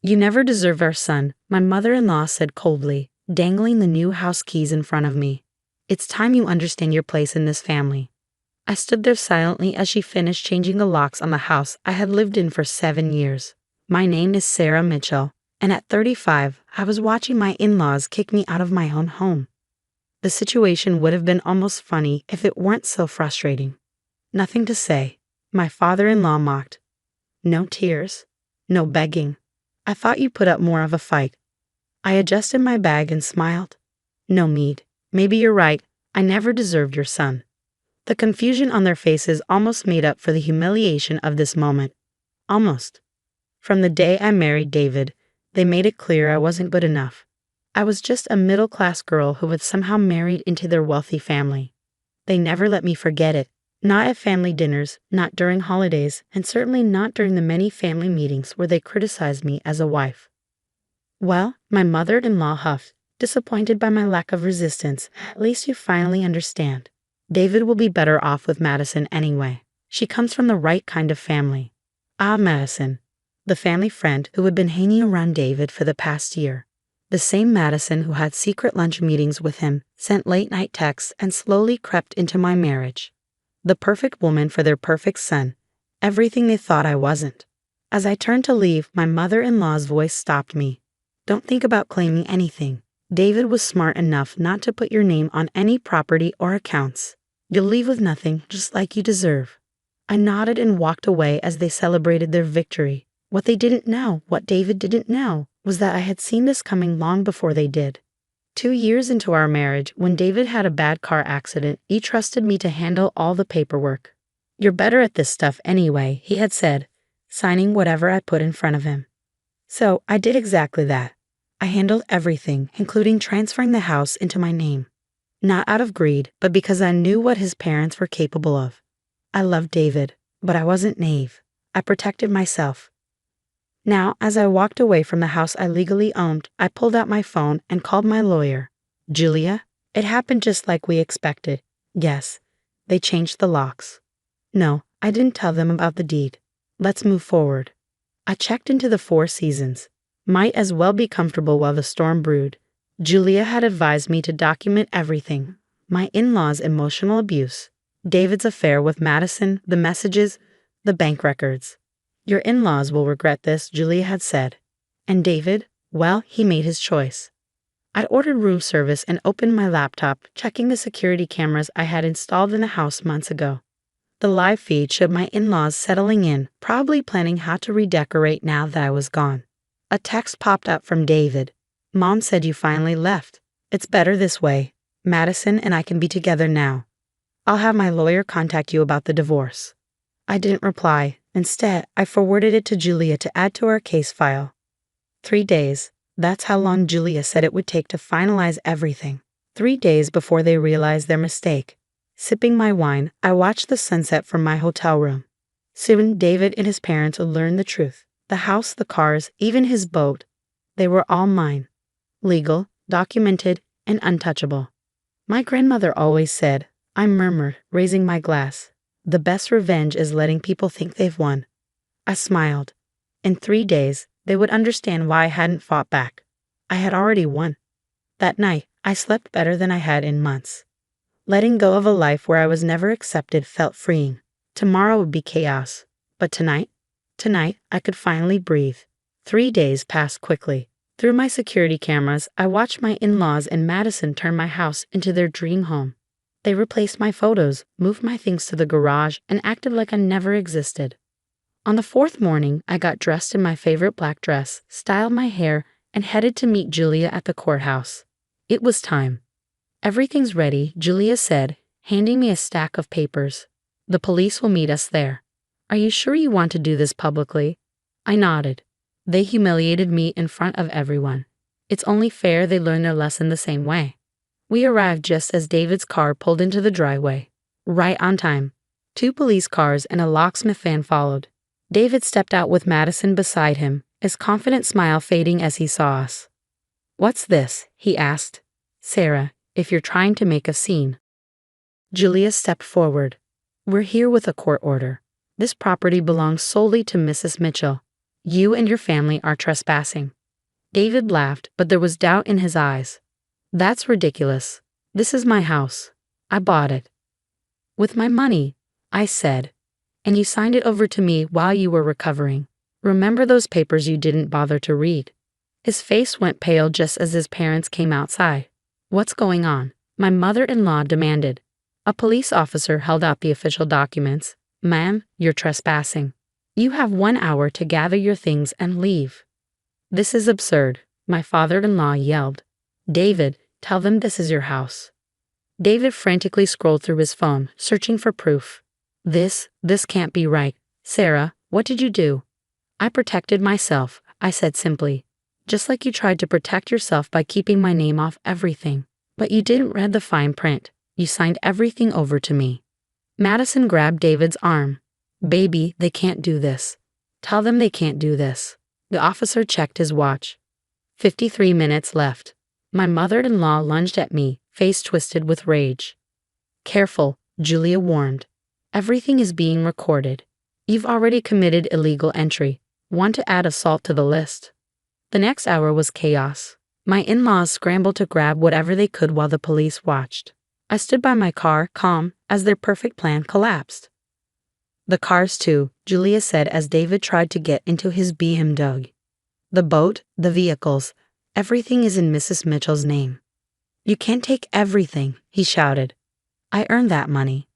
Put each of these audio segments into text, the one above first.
You never deserved our son, my mother-in-law said coldly, dangling the new house keys in front of me. It's time you understand your place in this family. I stood there silently as she finished changing the locks on the house I had lived in for 7 years. My name is Sarah Mitchell, and at 35, I was watching my in-laws kick me out of my own home. The situation would have been almost funny if it weren't so frustrating. Nothing to say, my father-in-law mocked. No tears, no begging. I thought you put up more of a fight. I adjusted my bag and smiled. No need. Maybe you're right. I never deserved your son. The confusion on their faces almost made up for the humiliation of this moment. Almost. From the day I married David, they made it clear I wasn't good enough. I was just a middle-class girl who had somehow married into their wealthy family. They never let me forget it. Not at family dinners, not during holidays, and certainly not during the many family meetings where they criticized me as a wife. Well, my mother-in-law huffed, disappointed by my lack of resistance. At least you finally understand. David will be better off with Madison anyway. She comes from the right kind of family. Ah, Madison. The family friend who had been hanging around David for the past year. The same Madison who had secret lunch meetings with him, sent late-night texts, and slowly crept into my marriage. The perfect woman for their perfect son. Everything they thought I wasn't. As I turned to leave, my mother-in-law's voice stopped me. Don't think about claiming anything. David was smart enough not to put your name on any property or accounts. You'll leave with nothing, just like you deserve. I nodded and walked away as they celebrated their victory. What they didn't know, what David didn't know, was that I had seen this coming long before they did. 2 years into our marriage, when David had a bad car accident, he trusted me to handle all the paperwork. You're better at this stuff anyway, he had said, signing whatever I put in front of him. So I did exactly that. I handled everything, including transferring the house into my name. Not out of greed, but because I knew what his parents were capable of. I loved David, but I wasn't naive. I protected myself. Now, as I walked away from the house I legally owned, I pulled out my phone and called my lawyer. Julia, it happened just like we expected. Yes, they changed the locks. No, I didn't tell them about the deed. Let's move forward. I checked into the Four Seasons. Might as well be comfortable while the storm brewed. Julia had advised me to document everything. My in-laws' emotional abuse, David's affair with Madison, the messages, the bank records. Your in-laws will regret this, Julia had said. And David, well, he made his choice. I'd ordered room service and opened my laptop, checking the security cameras I had installed in the house months ago. The live feed showed my in-laws settling in, probably planning how to redecorate now that I was gone. A text popped up from David. Mom said you finally left. It's better this way. Madison and I can be together now. I'll have my lawyer contact you about the divorce. I didn't reply. Instead, I forwarded it to Julia to add to our case file. 3 days. That's how long Julia said it would take to finalize everything. 3 days before they realized their mistake. Sipping my wine, I watched the sunset from my hotel room. Soon, David and his parents would learn the truth. The house, the cars, even his boat. They were all mine. Legal, documented, and untouchable. My grandmother always said, I murmured, raising my glass. The best revenge is letting people think they've won. I smiled. In 3 days, they would understand why I hadn't fought back. I had already won. That night, I slept better than I had in months. Letting go of a life where I was never accepted felt freeing. Tomorrow would be chaos. But tonight, I could finally breathe. 3 days passed quickly. Through my security cameras, I watched my in-laws and Madison turn my house into their dream home. They replaced my photos, moved my things to the garage, and acted like I never existed. On the 4th morning, I got dressed in my favorite black dress, styled my hair, and headed to meet Julia at the courthouse. It was time. Everything's ready, Julia said, handing me a stack of papers. The police will meet us there. Are you sure you want to do this publicly? I nodded. They humiliated me in front of everyone. It's only fair they learn their lesson the same way. We arrived just as David's car pulled into the driveway. Right on time. 2 police cars and a locksmith van followed. David stepped out with Madison beside him, his confident smile fading as he saw us. What's this? He asked. Sarah, if you're trying to make a scene. Julia stepped forward. We're here with a court order. This property belongs solely to Mrs. Mitchell. You and your family are trespassing. David laughed, but there was doubt in his eyes. That's ridiculous. This is my house. I bought it. With my money, I said. And you signed it over to me while you were recovering. Remember those papers you didn't bother to read? His face went pale just as his parents came outside. What's going on? My mother-in-law demanded. A police officer held out the official documents. Ma'am, you're trespassing. You have 1 hour to gather your things and leave. This is absurd, my father-in-law yelled. David, tell them this is your house. David frantically scrolled through his phone, searching for proof. This can't be right. Sarah, what did you do? I protected myself, I said simply. Just like you tried to protect yourself by keeping my name off everything. But you didn't read the fine print. You signed everything over to me. Madison grabbed David's arm. Baby, they can't do this. Tell them they can't do this. The officer checked his watch. 53 minutes left. My mother-in-law lunged at me, face twisted with rage. Careful, Julia warned. Everything is being recorded. You've already committed illegal entry. Want to add assault to the list? The next hour was chaos. My in-laws scrambled to grab whatever they could while the police watched. I stood by my car, calm, as their perfect plan collapsed. The cars too, Julia said as David tried to get into his BMW. The boat, the vehicles, everything is in Mrs. Mitchell's name. You can't take everything, he shouted. I earned that money.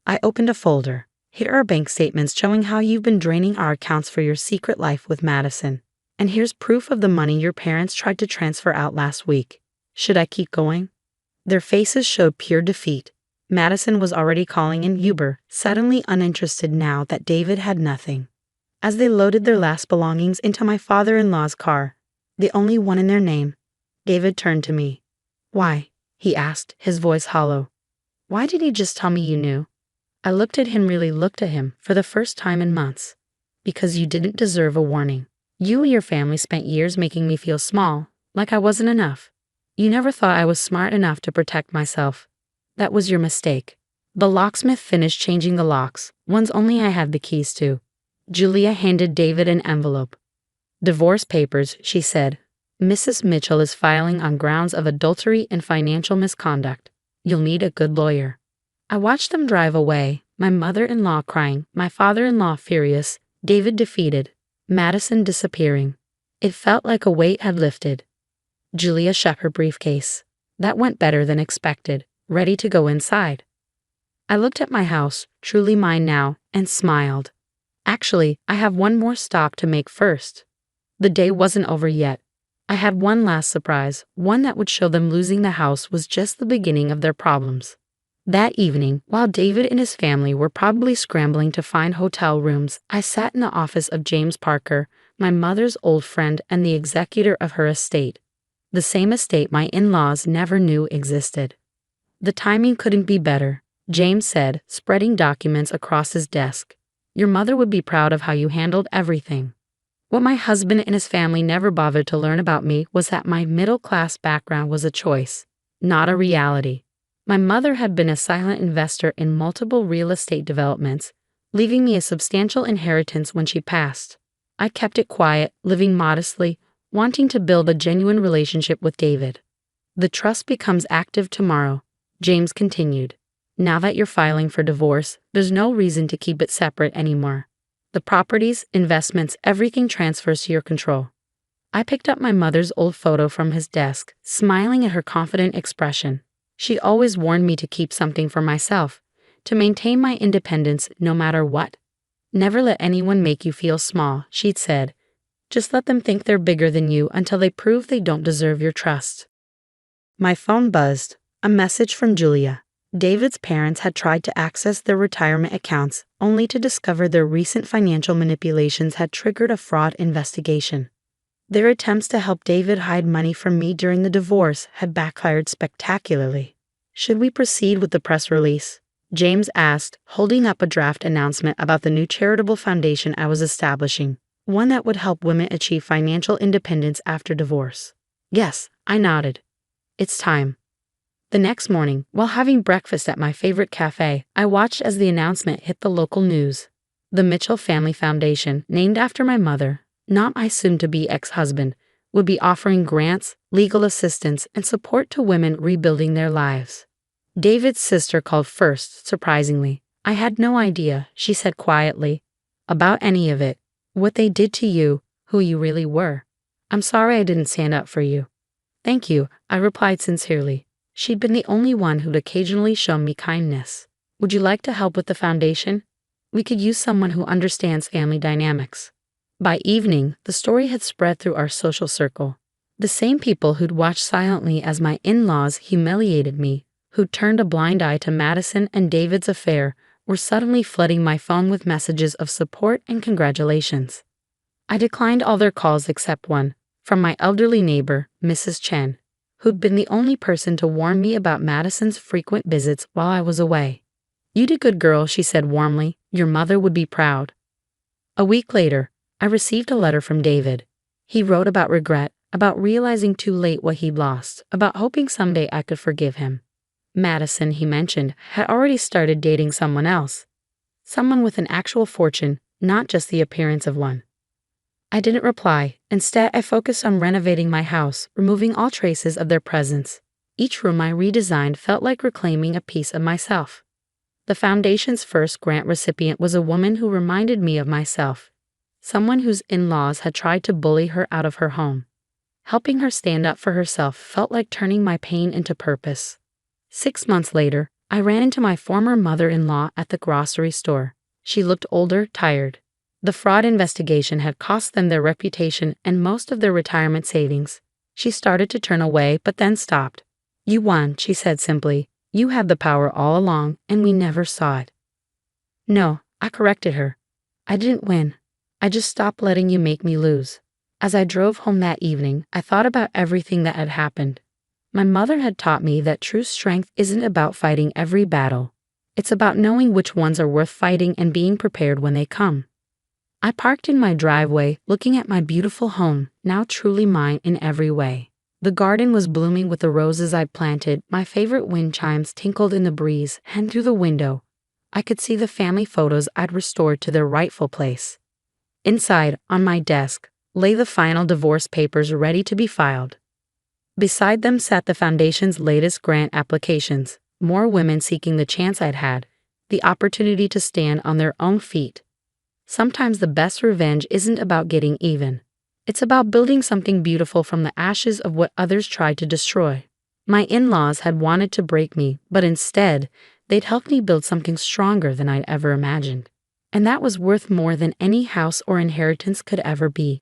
I opened a folder. Here are bank statements showing how you've been draining our accounts for your secret life with Madison. And here's proof of the money your parents tried to transfer out last week. Should I keep going? Their faces showed pure defeat. Madison was already calling in Uber, suddenly uninterested now that David had nothing. As they loaded their last belongings into my father-in-law's car, the only one in their name, David turned to me. Why? He asked, his voice hollow. Why did he just tell me you knew? I looked at him for the first time in months. Because you didn't deserve a warning. You and your family spent years making me feel small, like I wasn't enough. You never thought I was smart enough to protect myself. That was your mistake. The locksmith finished changing the locks, ones only I had the keys to. Julia handed David an envelope. Divorce papers, she said. Mrs. Mitchell is filing on grounds of adultery and financial misconduct. You'll need a good lawyer. I watched them drive away, my mother-in-law crying, my father-in-law furious, David defeated, Madison disappearing. It felt like a weight had lifted. Julia shut her briefcase. That went better than expected, ready to go inside. I looked at my house, truly mine now, and smiled. Actually, I have one more stop to make first. The day wasn't over yet. I had one last surprise, one that would show them losing the house was just the beginning of their problems. That evening, while David and his family were probably scrambling to find hotel rooms, I sat in the office of James Parker, my mother's old friend and the executor of her estate. The same estate my in-laws never knew existed. The timing couldn't be better, James said, spreading documents across his desk. Your mother would be proud of how you handled everything. What my husband and his family never bothered to learn about me was that my middle-class background was a choice, not a reality. My mother had been a silent investor in multiple real estate developments, leaving me a substantial inheritance when she passed. I kept it quiet, living modestly, wanting to build a genuine relationship with David. The trust becomes active tomorrow, James continued. Now that you're filing for divorce, there's no reason to keep it separate anymore. The properties, investments, everything transfers to your control. I picked up my mother's old photo from his desk, smiling at her confident expression. She always warned me to keep something for myself, to maintain my independence no matter what. Never let anyone make you feel small, she'd said. Just let them think they're bigger than you until they prove they don't deserve your trust. My phone buzzed. A message from Julia. David's parents had tried to access their retirement accounts, only to discover their recent financial manipulations had triggered a fraud investigation. Their attempts to help David hide money from me during the divorce had backfired spectacularly. Should we proceed with the press release? James asked, holding up a draft announcement about the new charitable foundation I was establishing, one that would help women achieve financial independence after divorce. Yes, I nodded. It's time. The next morning, while having breakfast at my favorite cafe, I watched as the announcement hit the local news. The Mitchell Family Foundation, named after my mother, not my soon-to-be ex-husband, would be offering grants, legal assistance, and support to women rebuilding their lives. David's sister called first, surprisingly. I had no idea, she said quietly, about any of it, what they did to you, who you really were. I'm sorry I didn't stand up for you. Thank you, I replied sincerely. She'd been the only one who'd occasionally shown me kindness. Would you like to help with the foundation? We could use someone who understands family dynamics. By evening, the story had spread through our social circle. The same people who'd watched silently as my in-laws humiliated me, who'd turned a blind eye to Madison and David's affair, were suddenly flooding my phone with messages of support and congratulations. I declined all their calls except one, from my elderly neighbor, Mrs. Chen, who'd been the only person to warn me about Madison's frequent visits while I was away. You did good, girl, she said warmly. Your mother would be proud. A week later, I received a letter from David. He wrote about regret, about realizing too late what he'd lost, about hoping someday I could forgive him. Madison, he mentioned, had already started dating someone else. Someone with an actual fortune, not just the appearance of one. I didn't reply. Instead, I focused on renovating my house, removing all traces of their presence. Each room I redesigned felt like reclaiming a piece of myself. The foundation's first grant recipient was a woman who reminded me of myself, someone whose in-laws had tried to bully her out of her home. Helping her stand up for herself felt like turning my pain into purpose. 6 months later, I ran into my former mother-in-law at the grocery store. She looked older, tired. The fraud investigation had cost them their reputation and most of their retirement savings. She started to turn away but then stopped. You won, she said simply. You had the power all along and we never saw it. No, I corrected her. I didn't win. I just stopped letting you make me lose. As I drove home that evening, I thought about everything that had happened. My mother had taught me that true strength isn't about fighting every battle. It's about knowing which ones are worth fighting and being prepared when they come. I parked in my driveway, looking at my beautiful home, now truly mine in every way. The garden was blooming with the roses I'd planted, my favorite wind chimes tinkled in the breeze, and through the window, I could see the family photos I'd restored to their rightful place. Inside, on my desk, lay the final divorce papers ready to be filed. Beside them sat the foundation's latest grant applications, more women seeking the chance I'd had, the opportunity to stand on their own feet. Sometimes the best revenge isn't about getting even. It's about building something beautiful from the ashes of what others tried to destroy. My in-laws had wanted to break me, but instead, they'd helped me build something stronger than I'd ever imagined. And that was worth more than any house or inheritance could ever be.